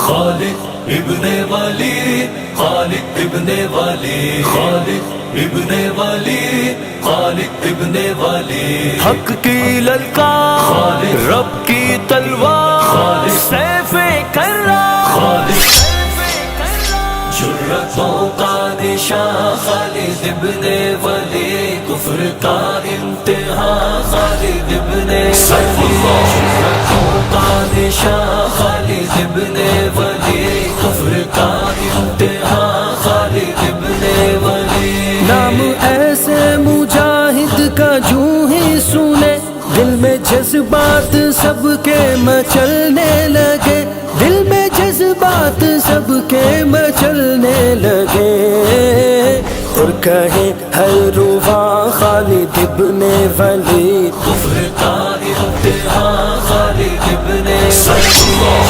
خالد ابن ولید، خالد ابن ولید، خالد ابن ولید، خالد ابن ولید، حق کی للکار، رب کی تلوار، سیف کرار، خالد جرتوں کا نشاں خالد ابن ولید، کفر کا امتحان خالد ابن ولید، جرتوں کا نشاں خالد ابن ولید، کفر کا امتحان خالد ابن ولید، نام ایسے مجاہد کا جو ہی سنے دل میں جذبات سب کے مچلنے لگے، دل میں جذبات سب کے مچلنے لگے، اور کہے ہر رواں خالد ابن ولید، کفر کا امتحان خالد ابن ولید، جرتوں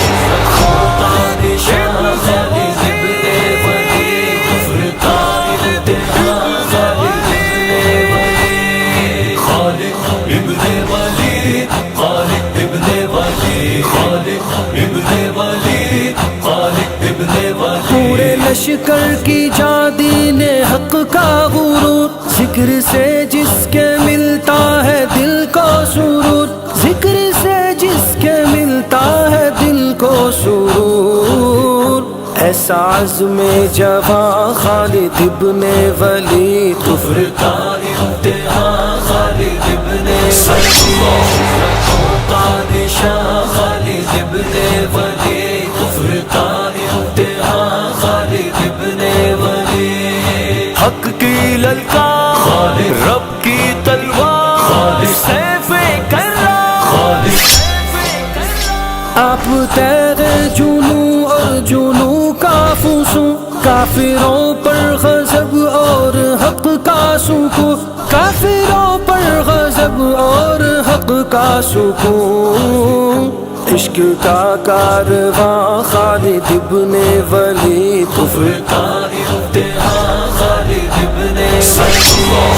کا نشاں خالد ابن ولید، کفر کا امتحان خالد ابن ولید، خالد ابن ولید، خالد ابن ولید، خالد ابن ولید، خالد ابن ولید، پورے لشکر کی جادی نے حق کا غرور، ذکر سے جس کے ملتا ہے دل کو سرور، ذکر سے جس کے ملتا ہے دل کو سرور، ایسا عزم جواں خالد ابن ولید، کفر کا امتحان خالد ابن ولید، جرتوں کا نشاں خالد ابن ولید، کفر کا امتحان خالد ابن ولید، حق کی للکار، رب کی تلوار، سیف کرار، خالد آپ تیرے جنوں اور جنوں کا فسوں، کافروں پر غضب اور حق کا سکون، کافروں پر غضب اور حق کا سکون، عشق کا کارواں خالد ابن ولید، کفر کا امتحان خالد ابن ولید، جرتوں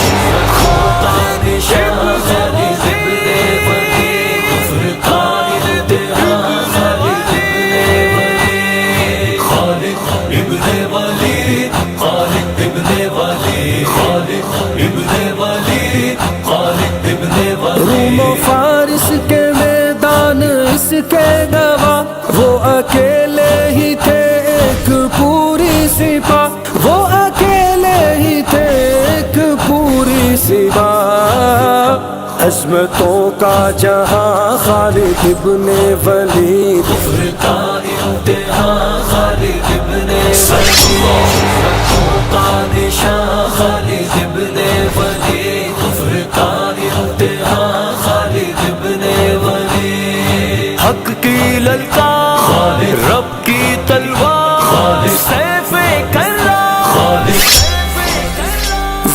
کا نشاں خالد ابن ولید، کفر کا امتحان خالد ابن ولید، خالد ابن ولید، خالد ابن ولید، خالد ابن ولید، خالد ابن روم و ولید، فارس کے میدان اس کے گواہ، وہ اکیلے ہی تھے ایک پوری سپاہ، وہ اکیلے ہی تھے ایک پوری سپاہ، عظمتوں کا جہاں خالد ابن ولید، کفر کا امتحان خالد ابن ولید، جرتوں کا نشاں خالد ابن ولید، کفر کا امتحان خالد ابن ولید، حق کی للکار، رب کی تلوار، سیف کرار، خالد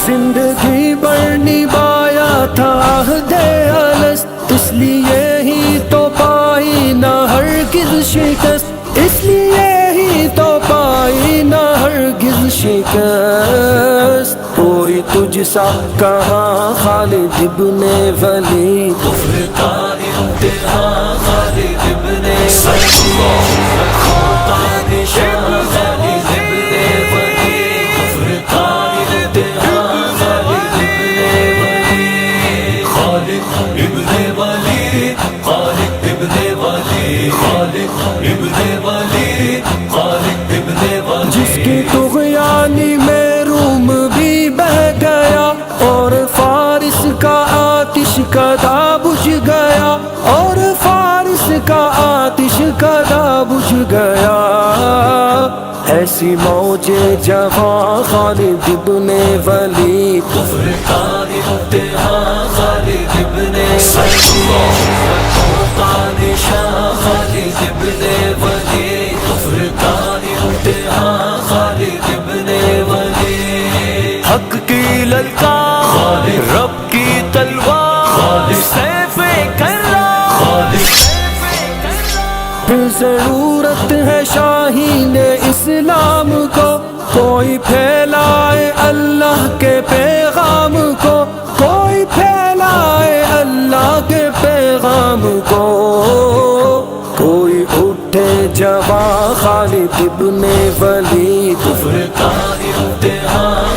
زندگی بھر نبھایا تھا عہد الست، اس لیے ہی تو پائی نہ ہرگز شکست، اس لیے ہی تو پائی نہ ہرگز شکست، کوئی تجھ سا کہاں خالد ابن ولید، کفر کا امتحان خالد ابن ولید، جرتوں کا نشاں خالد ابن ولید، کفر کا امتحان خالد ابن ولید، خالد ابن ولید، خالد ابن ولید، خالد ابن ولید، خالد ابن ولید، جس کی طغیانی میں روم بھی بہہ گیا، اور فارس کا آتش کدا بجھ گیا، اور فارس کا آتش کدا بجھ گیا، ایسی موج جواں خالد ابن ولید، کفر کا امتحان خالد ابن ولید، جرتوں کا نشاں خالد ابن ولید، کفر کا امتحان خالد ابن ولید، حق کی للکار، رب کی تلوار، سیف کرار، خالد پھر ضرورت ہے شاہین اسلام کو، کوئی پھیلائے اللہ کے پیغام کو، کوئی پھیلائے اللہ کے پیغام کو، کوئی اٹھے جب وفا خالد ابن ولید کفر کا امتحان